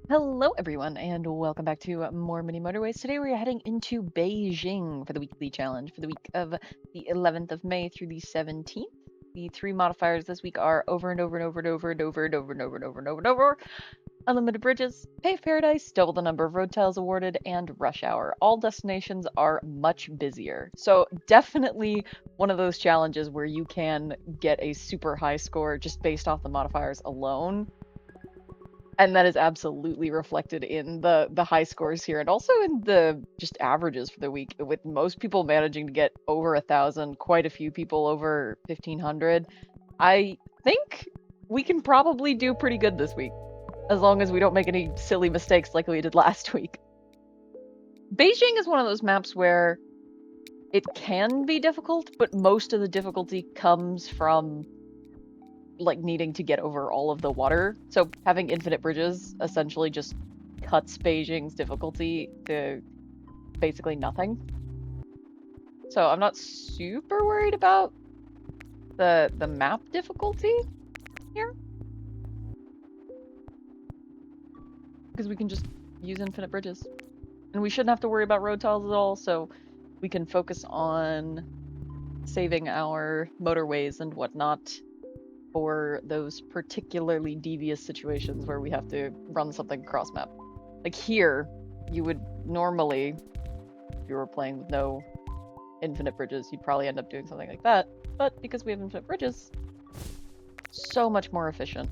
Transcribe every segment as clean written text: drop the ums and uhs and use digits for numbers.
Hello, everyone, and welcome back to more Mini Motorways. Today we are heading into Beijing for the weekly challenge for the week of the 11th of May through the 17th. The three modifiers this week are over and over and over and over and over and over and over and over and over and over, unlimited bridges, paved paradise, double the number of road tiles awarded, and rush hour. All destinations are much busier. So definitely one of those challenges where you can get a super high score just based off the modifiers alone, and that is absolutely reflected in the high scores here, and also in the just averages for the week, with most people managing to get over 1,000, quite a few people over 1,500. I think we can probably do pretty good this week, as long as we don't make any silly mistakes like we did last week. Beijing is one of those maps where it can be difficult, but most of the difficulty comes from like needing to get over all of the water. So having infinite bridges essentially just cuts Beijing's difficulty to basically nothing. So I'm not super worried about the map difficulty here, because we can just use infinite bridges. And we shouldn't have to worry about road tiles at all, so we can focus on saving our motorways and whatnot for those particularly devious situations where we have to run something cross map. Like here, you would normally, if you were playing with no infinite bridges, you'd probably end up doing something like that. But because we have infinite bridges, so much more efficient.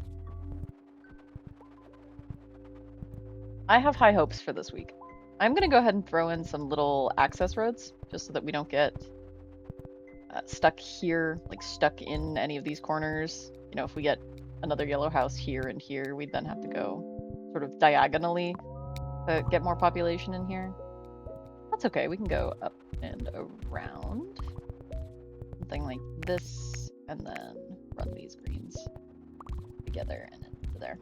I have high hopes for this week. I'm gonna go ahead and throw in some little access roads, just so that we don't get stuck here, like stuck in any of these corners. You know, if we get another yellow house here and here, we'd then have to go sort of diagonally to get more population in here. That's okay, we can go up and around. Something like this, and then run these greens together and into there.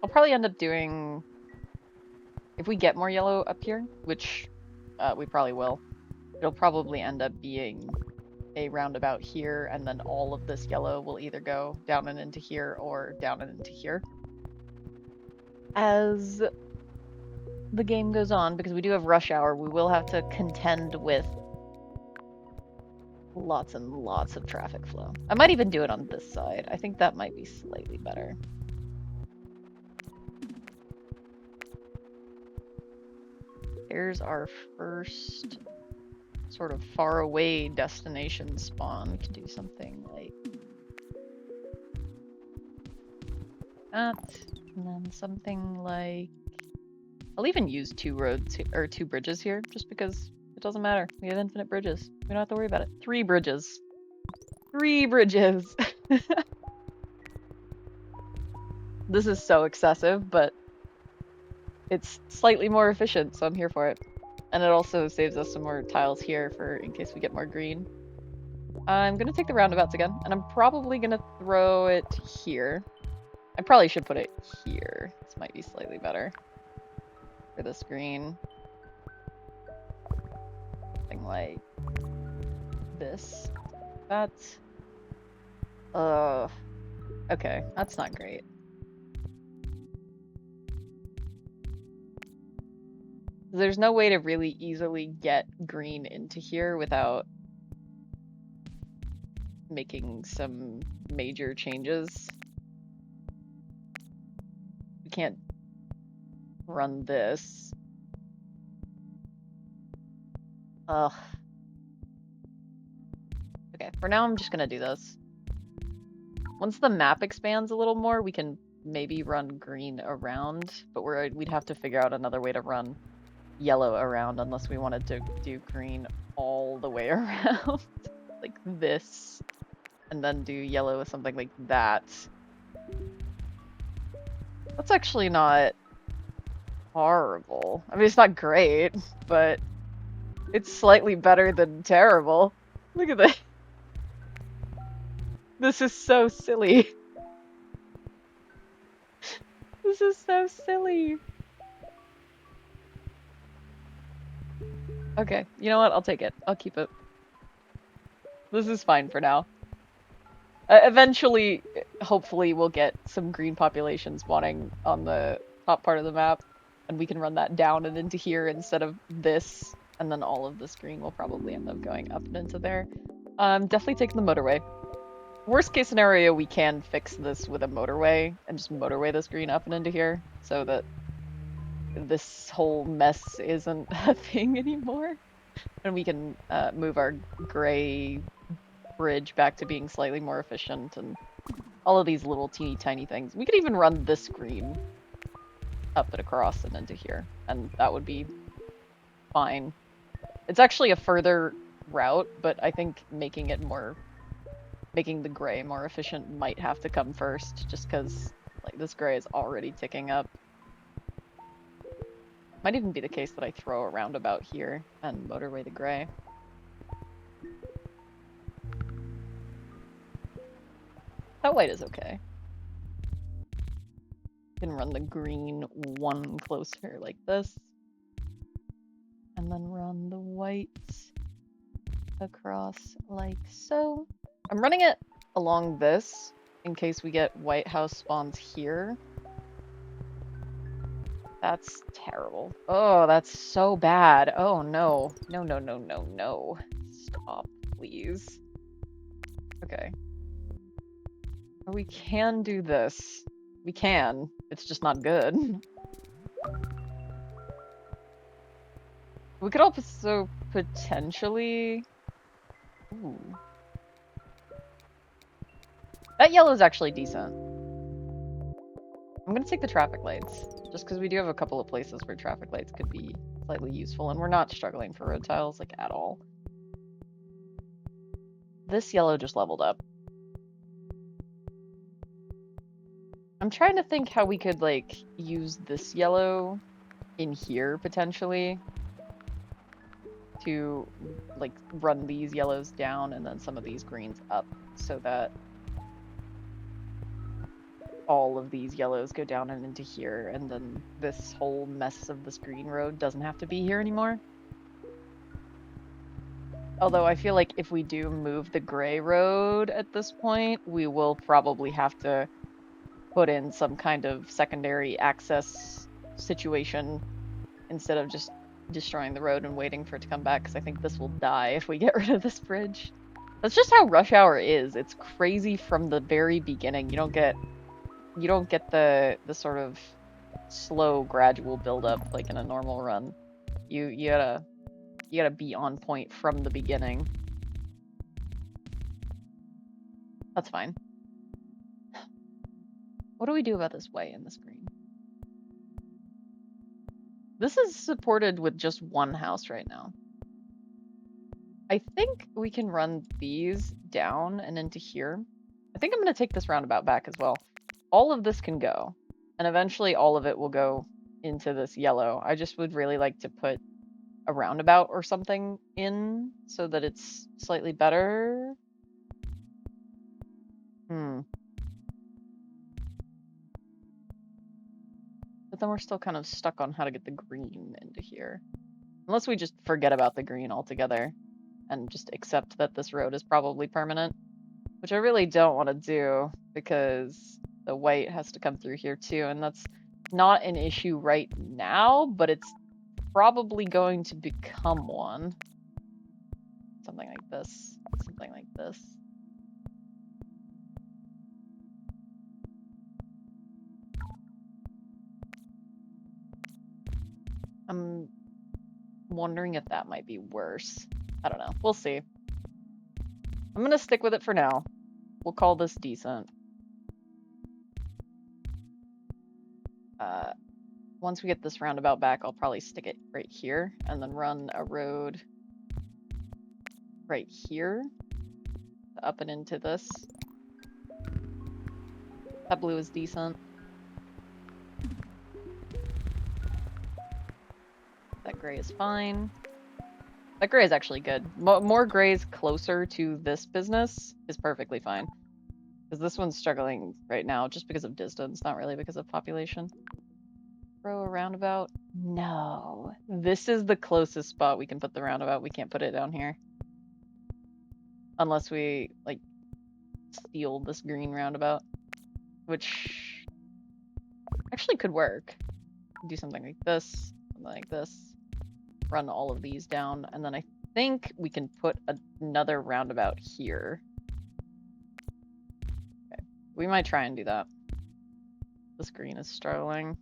I'll probably end up doing, if we get more yellow up here, which we probably will, it'll probably end up being a roundabout here, and then all of this yellow will either go down and into here or down and into here as the game goes on, because we do have rush hour. We will have to contend with lots and lots of traffic flow. I might even do it on this side. I think that might be slightly better. There's our first sort of far away destination spawn. We can do something like that, and then something like, I'll even use two roads or two bridges here, just because it doesn't matter. We have infinite bridges. We don't have to worry about it. 3 bridges. 3 bridges. This is so excessive, but it's slightly more efficient, so I'm here for it. And it also saves us some more tiles here for in case we get more green. I'm gonna take the roundabouts again, and I'm probably gonna throw it here. I probably should put it here. This might be slightly better for this green. Something like this. That's okay, that's not great. There's no way to really easily get green into here without making some major changes. We can't run this. Ugh. Okay, for now I'm just gonna do this. Once the map expands a little more, we can maybe run green around, but we'd have to figure out another way to run yellow around unless we wanted to do green all the way around. Like this, and then do yellow with something like that. That's actually not horrible. I mean, it's not great, but it's slightly better than terrible. Look at this. This is so silly. This is so silly. Okay, you know what? I'll take it. I'll keep it. This is fine for now. Eventually, hopefully, we'll get some green population spawning on the top part of the map, and we can run that down and into here instead of this, and then all of this green will probably end up going up and into there. Definitely taking the motorway. Worst case scenario, we can fix this with a motorway and just motorway this green up and into here so that this whole mess isn't a thing anymore. And we can move our gray bridge back to being slightly more efficient and all of these little teeny tiny things. We could even run this green up and across and into here, and that would be fine. It's actually a further route, but I think making the gray more efficient might have to come first, just because like this gray is already ticking up. Might even be the case that I throw a roundabout here and motorway the gray. That white is okay. Can run the green one closer like this. And then run the white across like so. I'm running it along this in case we get white house spawns here. That's terrible. Oh, that's so bad. Oh no. No, no, no, no, no. Stop, please. Okay. We can do this. We can. It's just not good. We could also potentially... Ooh. That yellow is actually decent. I'm gonna take the traffic lights, just because we do have a couple of places where traffic lights could be slightly useful, and we're not struggling for road tiles, like, at all. This yellow just leveled up. I'm trying to think how we could, like, use this yellow in here, potentially, to, like, run these yellows down and then some of these greens up, so that all of these yellows go down and into here, and then this whole mess of this green road doesn't have to be here anymore. Although I feel like if we do move the gray road at this point, we will probably have to put in some kind of secondary access situation instead of just destroying the road and waiting for it to come back, because I think this will die if we get rid of this bridge. That's just how rush hour is. It's crazy from the very beginning. You don't get the sort of slow gradual build up like in a normal run. You gotta be on point from the beginning. That's fine. What do we do about this white and this green? This is supported with just one house right now. I think we can run these down and into here. I think I'm gonna take this roundabout back as well. All of this can go, and eventually all of it will go into this yellow. I just would really like to put a roundabout or something in so that it's slightly better. But then we're still kind of stuck on how to get the green into here. Unless we just forget about the green altogether and just accept that this road is probably permanent, which I really don't want to do because the white has to come through here too, and that's not an issue right now, but it's probably going to become one. Something like this. Something like this. I'm wondering if that might be worse. I don't know. We'll see. I'm gonna stick with it for now. We'll call this decent. Once we get this roundabout back, I'll probably stick it right here and then run a road right here up and into this. That blue is decent. That gray is fine. That gray is actually good. More grays closer to this business is perfectly fine. Because this one's struggling right now just because of distance, not really because of population. Throw a roundabout? No. This is the closest spot we can put the roundabout. We can't put it down here. Unless we, like, steal this green roundabout, which actually could work. Do something like this, run all of these down, and then I think we can put another roundabout here. Okay, we might try and do that. This green is struggling.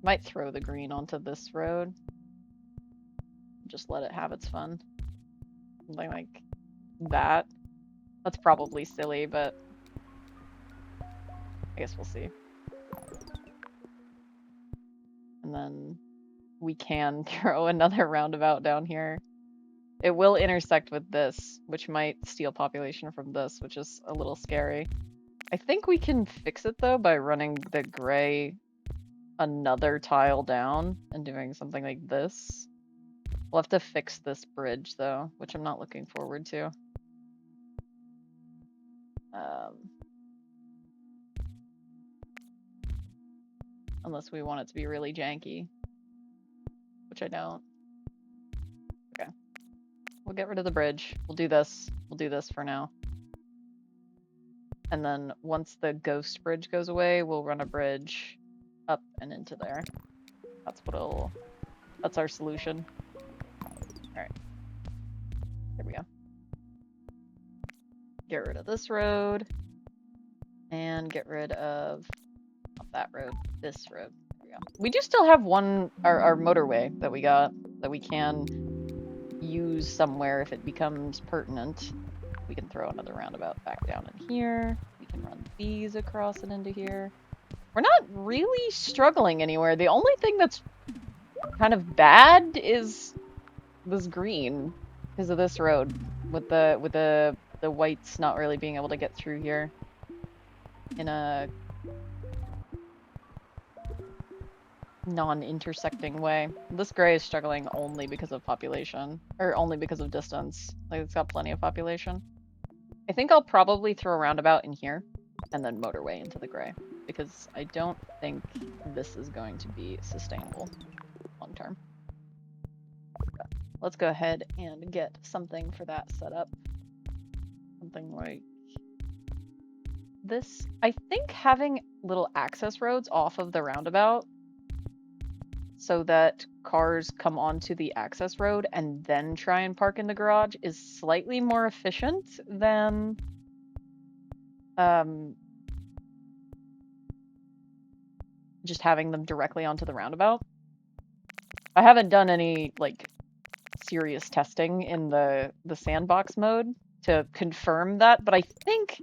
Might throw the green onto this road. Just let it have its fun. Something like that. That's probably silly, but I guess we'll see. And then we can throw another roundabout down here. It will intersect with this, which might steal population from this, which is a little scary. I think we can fix it though by running the gray another tile down and doing something like this. We'll have to fix this bridge though, which I'm not looking forward to. Unless we want it to be really janky, which I don't. Okay. We'll get rid of the bridge. We'll do this. We'll do this for now. And then once the ghost bridge goes away, we'll run a bridge up and into there. That's our solution. Alright. There we go. Get rid of this road. And get rid of not that road, this road. There we go. We do still have our motorway that we got that we can use somewhere if it becomes pertinent. We can throw another roundabout back down in here. We can run these across and into here. We're not really struggling anywhere. The only thing that's kind of bad is this green because of this road with the whites not really being able to get through here in a non-intersecting way. This gray is struggling only because of population, or only because of distance. Like, it's got plenty of population. I think I'll probably throw a roundabout in here and then motorway into the gray, because I don't think this is going to be sustainable long term. Okay. Let's go ahead and get something for that set up. Something like this. I think having little access roads off of the roundabout so that cars come onto the access road and then try and park in the garage is slightly more efficient than just having them directly onto the roundabout. I haven't done any like serious testing in the sandbox mode to confirm that, but I think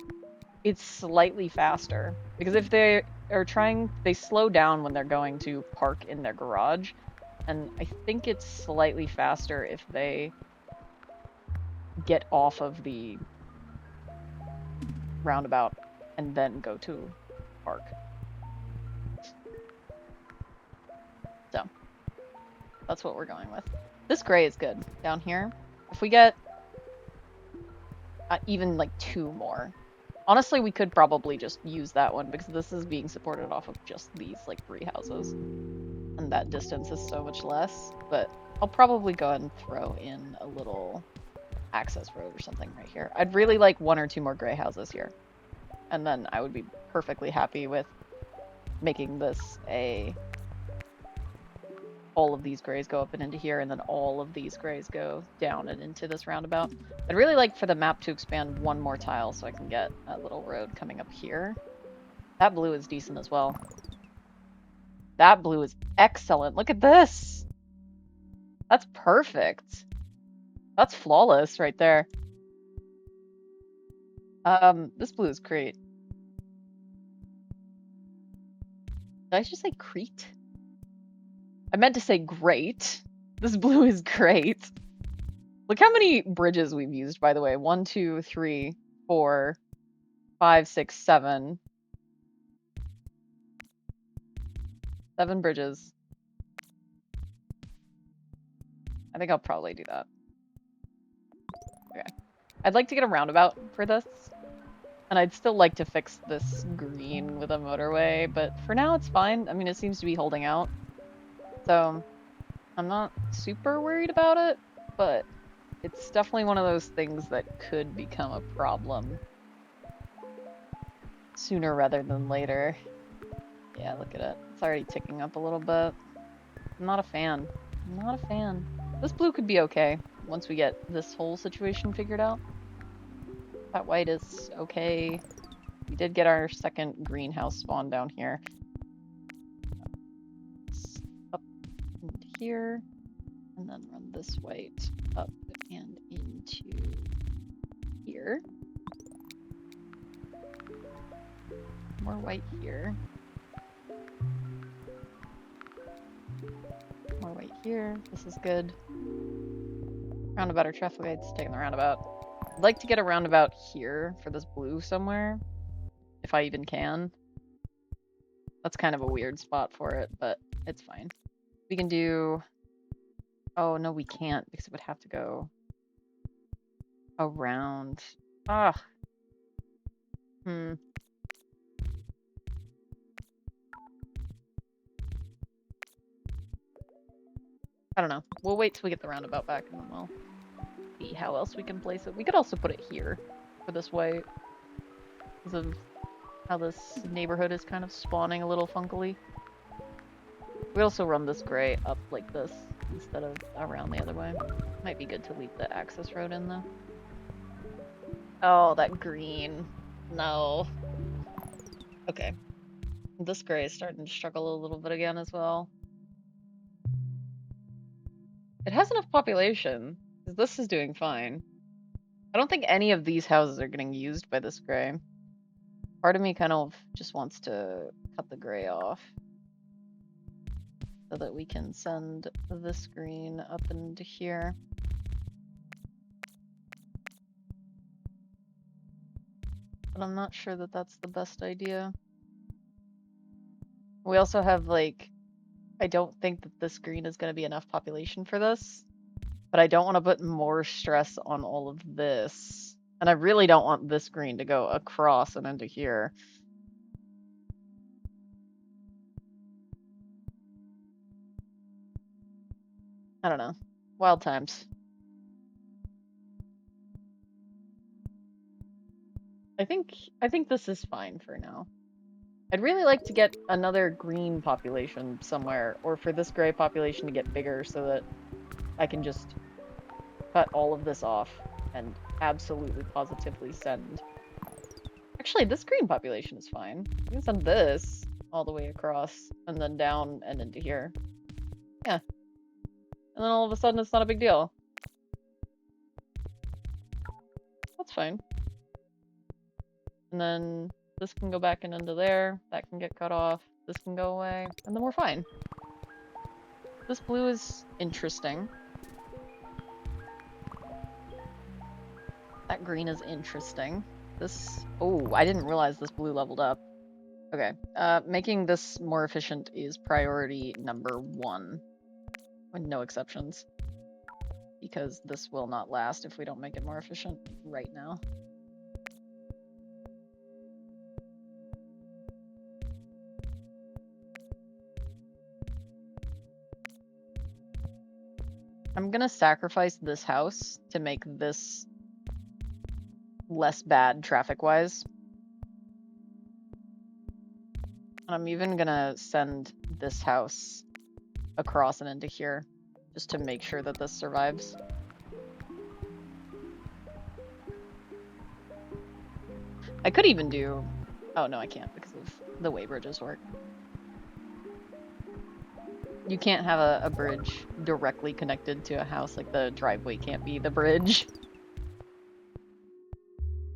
it's slightly faster because if they are they slow down when they're going to park in their garage, and I think it's slightly faster if they get off of the roundabout and then go to park. So that's what we're going with. This gray is good down here. If we get even like 2 more. Honestly, we could probably just use that one because this is being supported off of just these like 3 houses. And that distance is so much less. But I'll probably go ahead and throw in a little access road or something right here. I'd really like 1 or 2 more gray houses here. And then I would be perfectly happy with making this all of these grays go up and into here, and then all of these grays go down and into this roundabout. I'd really like for the map to expand 1 more tile so I can get a little road coming up here. That blue is decent as well. That blue is excellent. Look at this! That's perfect. That's flawless right there. This blue is great. Did I just say Crete? I meant to say great. This blue is great. Look how many bridges we've used, by the way. 1, 2, 3, 4, 5, 6, 7. 7 bridges. I think I'll probably do that. Okay. I'd like to get a roundabout for this. And I'd still like to fix this green with a motorway, but for now it's fine. I mean, it seems to be holding out. So, I'm not super worried about it, but It's definitely one of those things that could become a problem sooner rather than later. Yeah, look at it. It's already ticking up a little bit. I'm not a fan. I'm not a fan. This blue could be okay once we get this whole situation figured out. That white is okay. We did get our second greenhouse spawn down here. It's up into here, and then run this white up and into here. More white here. More white here. This is good. Roundabout or traffic lights, taking the roundabout. I'd like to get a roundabout here for this blue somewhere, if I even can. That's kind of a weird spot for it, but it's fine. We can do... Oh, no, we can't, because it would have to go around. Ah. I don't know. We'll wait till we get the roundabout back, and then we'll see how else we can place it. We could also put it here for this way, because of how this neighborhood is kind of spawning a little funkily. We also run this gray up like this instead of around the other way. Might be good to leave the access road in though. Oh, that green. No. Okay. This gray is starting to struggle a little bit again as well. It has enough population, because this is doing fine. I don't think any of these houses are getting used by this gray. Part of me kind of just wants to cut the gray off so that we can send this green up into here. But I'm not sure that that's the best idea. We also have, like, I don't think that this green is going to be enough population for this, but I don't want to put more stress on all of this. And I really don't want this green to go across and into here. I don't know. Wild times. I think this is fine for now. I'd really like to get another green population somewhere, or for this gray population to get bigger so that I can just cut all of this off and absolutely positively send. Actually, this green population is fine. You can send this all the way across and then down and into here. Yeah. And then all of a sudden it's not a big deal. That's fine. And then this can go back and into there. That can get cut off. This can go away. And then we're fine. This blue is interesting. That green is interesting. This... Oh, I didn't realize this blue leveled up. Okay. Making this more efficient is priority number 1. With no exceptions. Because this will not last if we don't make it more efficient right now. I'm gonna sacrifice this house to make this less bad traffic-wise. And I'm even gonna send this house across and into here, just to make sure that this survives. I could even do... Oh, no, I can't because of the way bridges work. You can't have a bridge directly connected to a house, like the driveway can't be the bridge.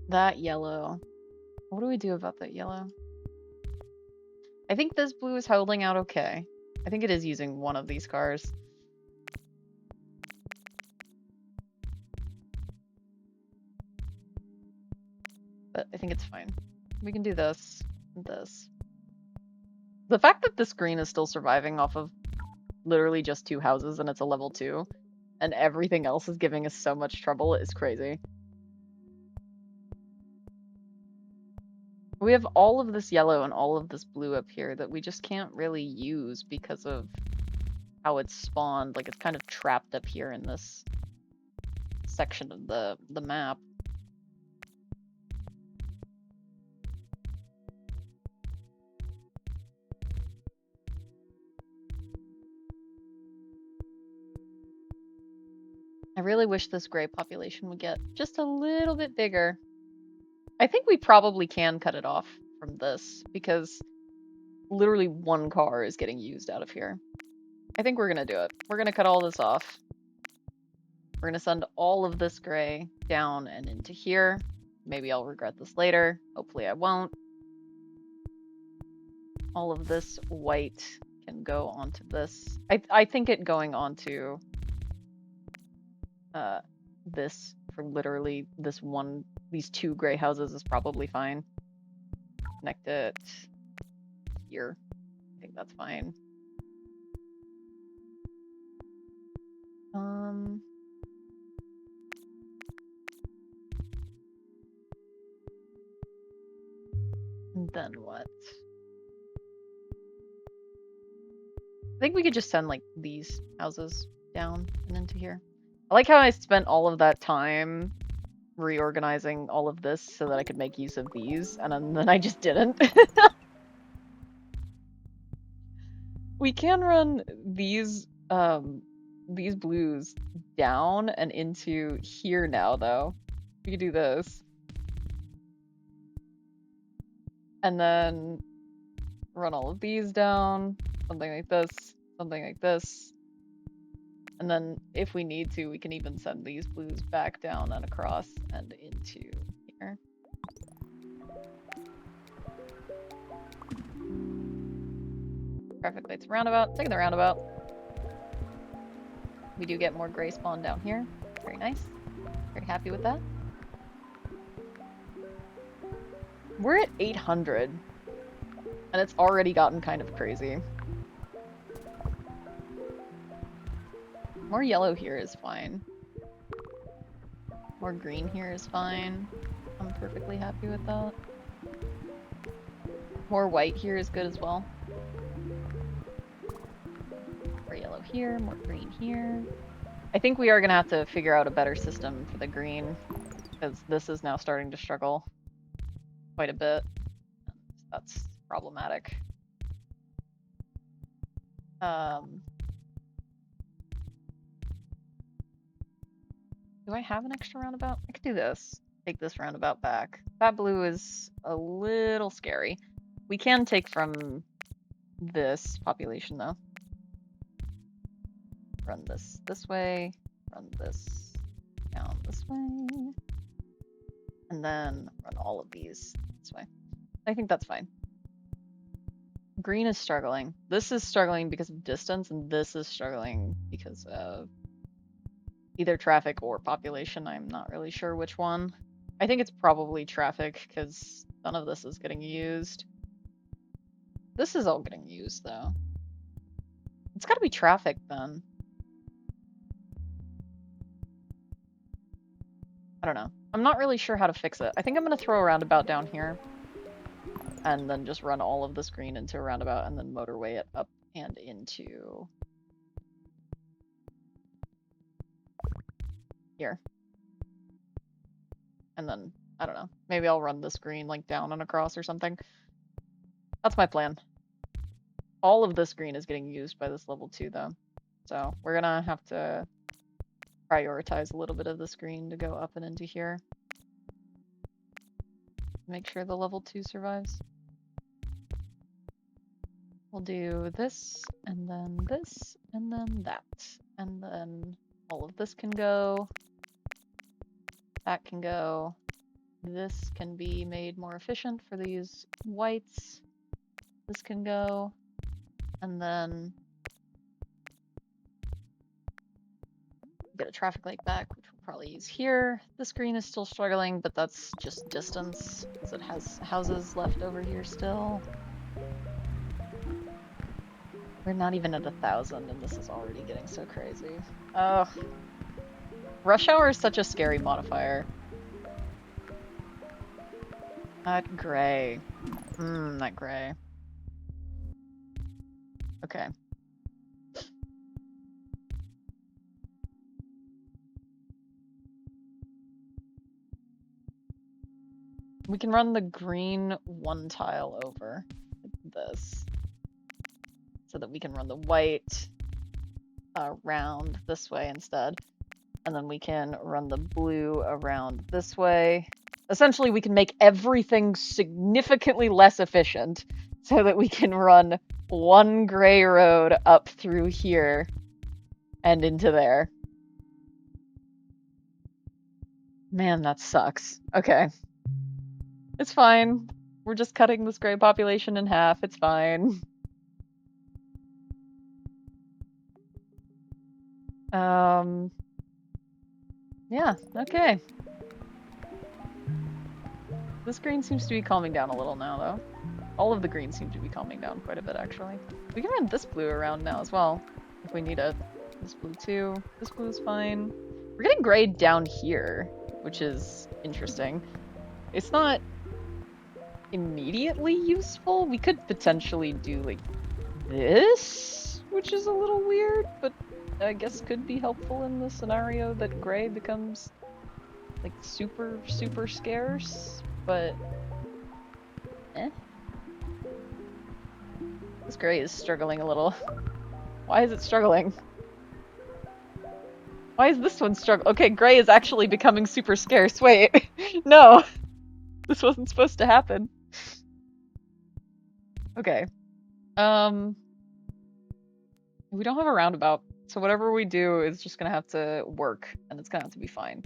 That yellow. What do we do about that yellow? I think this blue is holding out okay. I think it is using one of these cars. But I think it's fine. We can do this and this. The fact that this green is still surviving off of literally just 2 houses and it's a level 2, and everything else is giving us so much trouble is crazy. We have all of this yellow and all of this blue up here that we just can't really use because of how it's spawned. Like, it's kind of trapped up here in this section of the map. I really wish this gray population would get just a little bit bigger. I think we probably can cut it off from this because literally one car is getting used out of here. I think we're gonna do it. We're gonna cut all this off. We're gonna send all of this gray down and into here. Maybe I'll regret this later. Hopefully I won't. All of this white can go onto this. I think it going onto this for literally these two gray houses is probably fine. Connect it here. I think that's fine. And then what? I think we could just send like these houses down and into here. I like how I spent all of that time reorganizing all of this so that I could make use of these, and then I just didn't. We can run these blues down and into here now, though. We could do this. And then run all of these down, something like this, something like this. And then if we need to, we can even send these blues back down and across and into here. Traffic lights roundabout, taking the roundabout. We do get more gray spawn down here. Very nice. Very happy with that. We're at 800. And it's already gotten kind of crazy. More yellow here is fine. More green here is fine. I'm perfectly happy with that. More white here is good as well. More yellow here, more green here. I think we are going to have to figure out a better system for the green, because this is now starting to struggle quite a bit. That's problematic. Do I have an extra roundabout? I could do this. Take this roundabout back. That blue is a little scary. We can take from this population, though. Run this way. Run this down this way. And then run all of these this way. I think that's fine. Green is struggling. This is struggling because of distance, and this is struggling because of either traffic or population. I'm not really sure which one. I think it's probably traffic because none of this is getting used. This is all getting used, though. It's got to be traffic, then. I don't know. I'm not really sure how to fix it. I think I'm going to throw a roundabout down here. And then just run all of this green into a roundabout and then motorway it up and into here. And then, I don't know, maybe I'll run this green like down and across or something. That's my plan. All of this green is getting used by this level 2 though. So we're gonna have to prioritize a little bit of this green to go up and into here. Make sure the level 2 survives. We'll do this, and then this, and then that. And then all of this can go. That can go. This can be made more efficient for these whites. This can go. And then get a traffic light back, which we'll probably use here. This green is still struggling, but that's just distance, because it has houses left over here still. We're not even at 1,000, and this is already getting so crazy. Ugh. Rush hour is such a scary modifier. That gray. That gray. Okay. We can run the green one tile over like this, so that we can run the white around this way instead. And then we can run the blue around this way. Essentially, we can make everything significantly less efficient so that we can run one gray road up through here and into there. Man, that sucks. Okay. It's fine. We're just cutting this gray population in half. It's fine. Yeah, okay. This green seems to be calming down a little now, though. All of the greens seem to be calming down quite a bit, actually. We can run this blue around now as well, if we need it. This blue too. This blue is fine. We're getting gray down here, which is interesting. It's not immediately useful. We could potentially do, like, this, which is a little weird, but I guess could be helpful in the scenario that gray becomes, like, super, super scarce, but eh. This gray is struggling a little. Why is it struggling? Why is this one struggling? Okay, gray is actually becoming super scarce. Wait, no, this wasn't supposed to happen. Okay, we don't have a roundabout, so whatever we do is just gonna have to work, and it's gonna have to be fine.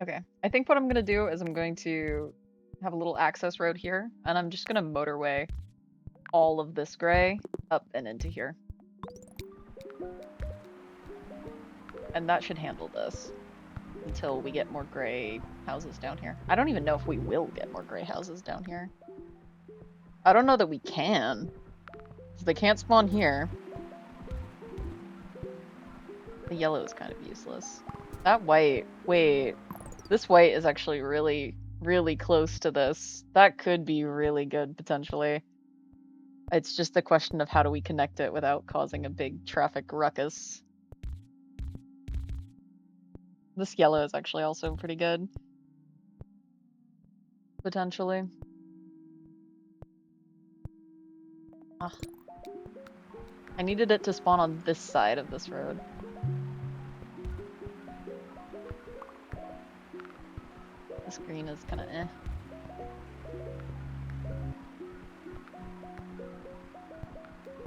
Okay, I think what I'm gonna do is I'm going to have a little access road here, and I'm just gonna motorway all of this gray up and into here. And that should handle this until we get more gray houses down here. I don't even know if we will get more gray houses down here. I don't know that we can, because they can't spawn here. The yellow is kind of useless. That white, wait, this white is actually really, really close to this. That could be really good, potentially. It's just a question of how do we connect it without causing a big traffic ruckus. This yellow is actually also pretty good. Potentially. Ugh. I needed it to spawn on this side of this road. This green is kind of eh.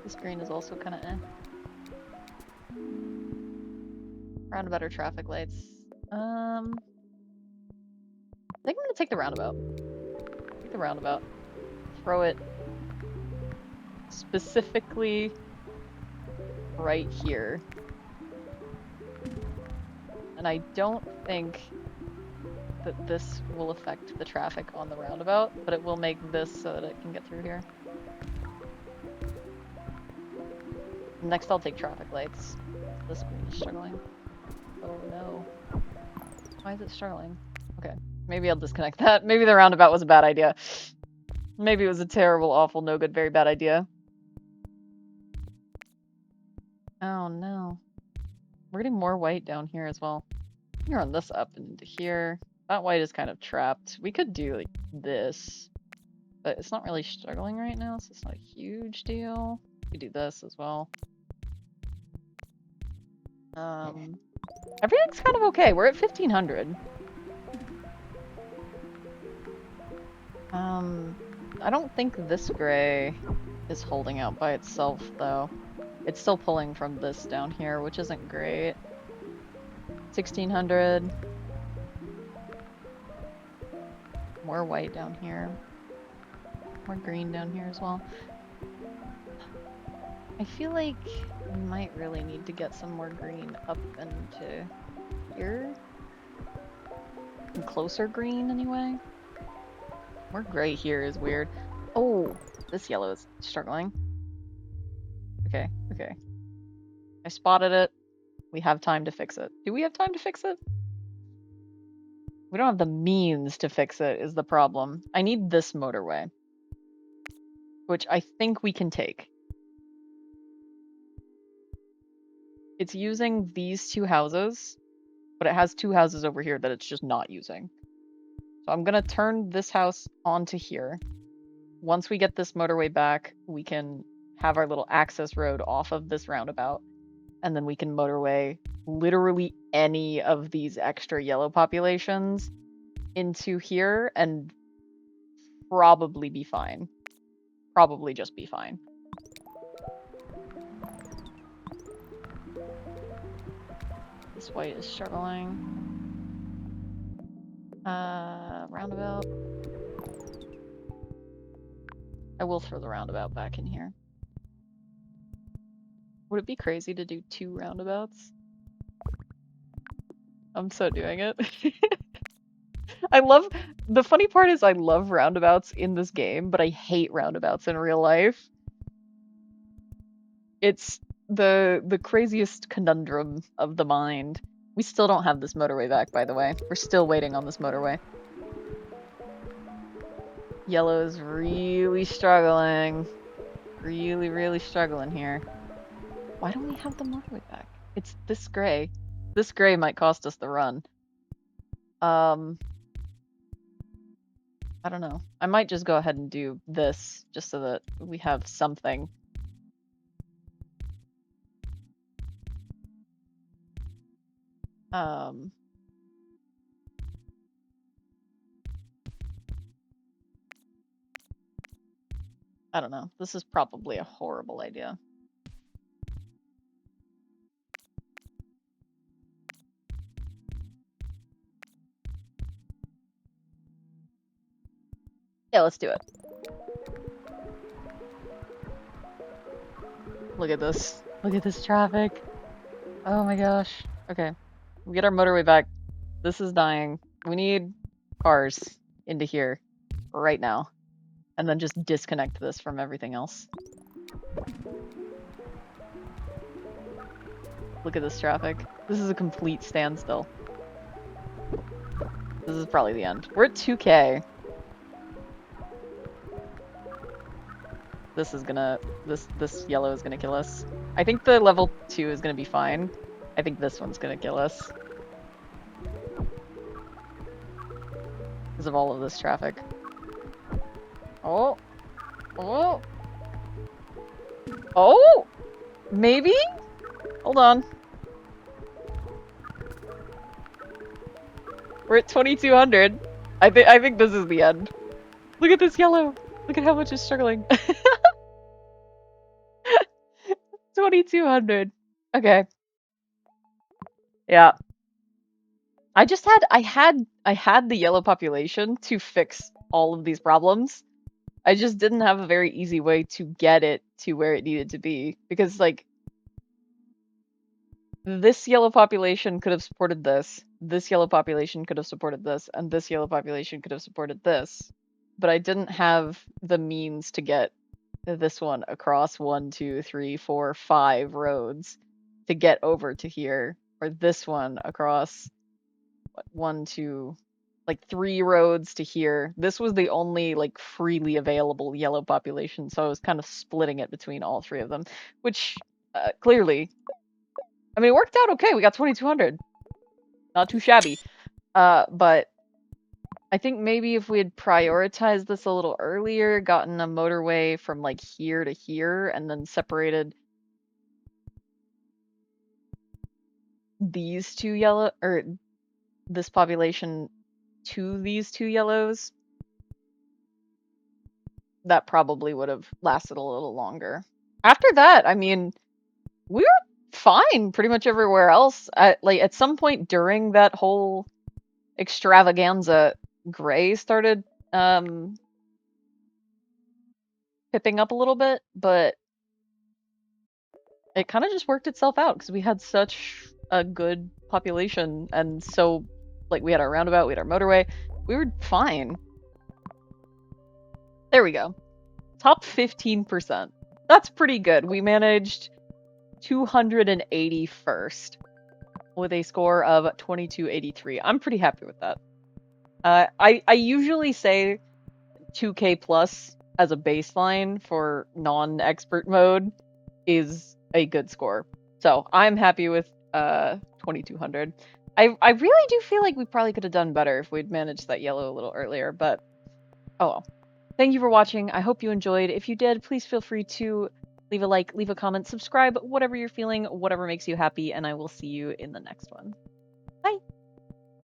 This green is also kind of eh. Roundabout or traffic lights. I think I'm gonna take the roundabout. Take the roundabout. Throw it specifically right here. And I don't think that this will affect the traffic on the roundabout, but it will make this so that it can get through here. Next I'll take traffic lights. This screen is struggling. Oh no. Why is it struggling? Okay, maybe I'll disconnect that. Maybe the roundabout was a bad idea. Maybe it was a terrible, awful, no good, very bad idea. Oh no. We're getting more white down here as well. I'm gonna run this up into here. That white is kind of trapped. We could do like this, but it's not really struggling right now, so it's not a huge deal. We do this as well. Everything's kind of okay. We're at 1500. I don't think this gray is holding out by itself though. It's still pulling from this down here, which isn't great. 1600. More white down here. More green down here as well. I feel like we might really need to get some more green up into here. And closer green anyway. More gray here is weird. Oh, this yellow is struggling. Okay, okay. I spotted it. We have time to fix it. Do we have time to fix it? We don't have the means to fix it is the problem. I need this motorway. which I think we can take. It's using these two houses, but it has two houses over here that it's just not using. So I'm gonna turn this house onto here. Once we get this motorway back, we can have our little access road off of this roundabout, and then we can motorway literally any of these extra yellow populations into here and probably be fine. Probably just be fine. This white is struggling. Roundabout. I will throw the roundabout back in here. Would it be crazy to do 2 roundabouts? I'm so doing it. The funny part is I love roundabouts in this game, but I hate roundabouts in real life. It's the craziest conundrum of the mind. We still don't have this motorway back, by the way. We're still waiting on this motorway. Yellow's really struggling. Really, really struggling here. Why don't we have the motorway back? It's this gray. This gray might cost us the run. I don't know. I might just go ahead and do this, just so that we have something. I don't know. This is probably a horrible idea. Yeah, let's do it. Look at this. Look at this traffic. Oh my gosh. Okay. We get our motorway back. This is dying. We need cars into here right now. And then just disconnect this from everything else. Look at this traffic. This is a complete standstill. This is probably the end. We're at 2K. This is gonna... This yellow is gonna kill us. I think the level 2 is gonna be fine. I think this one's gonna kill us. Because of all of this traffic. Oh! Oh! Oh! Maybe? Hold on. We're at 2200. I think this is the end. Look at this yellow! Look at how much it's struggling. 2200. Okay. Yeah. I had the yellow population to fix all of these problems. I just didn't have a very easy way to get it to where it needed to be. Because, like, this yellow population could have supported this yellow population could have supported this, and this yellow population could have supported this. But I didn't have the means to get this one across 1, 2, 3, 4, 5 roads to get over to here. Or this one across, what, 1, 2... like 3 roads to here. This was the only like freely available yellow population, so I was kind of splitting it between all 3 of them, which clearly, I mean, it worked out okay. We got 2200. Not too shabby. But I think maybe if we had prioritized this a little earlier, gotten a motorway from like here to here, and then separated these 2 yellow, or this population to these 2 yellows, that probably would have lasted a little longer. After that, I mean, we were fine pretty much everywhere else. At some point during that whole extravaganza, gray started pipping up a little bit, but it kind of just worked itself out because we had such a good population, and so like we had our roundabout, we had our motorway, we were fine. There we go. Top 15%. That's pretty good. We managed 281st with a score of 2283. I'm pretty happy with that. I usually say 2K plus as a baseline for non-expert mode is a good score. So I'm happy with 2200. I really do feel like we probably could have done better if we'd managed that yellow a little earlier, but oh well. Thank you for watching. I hope you enjoyed. If you did, please feel free to leave a like, leave a comment, subscribe, whatever you're feeling, whatever makes you happy, and I will see you in the next one.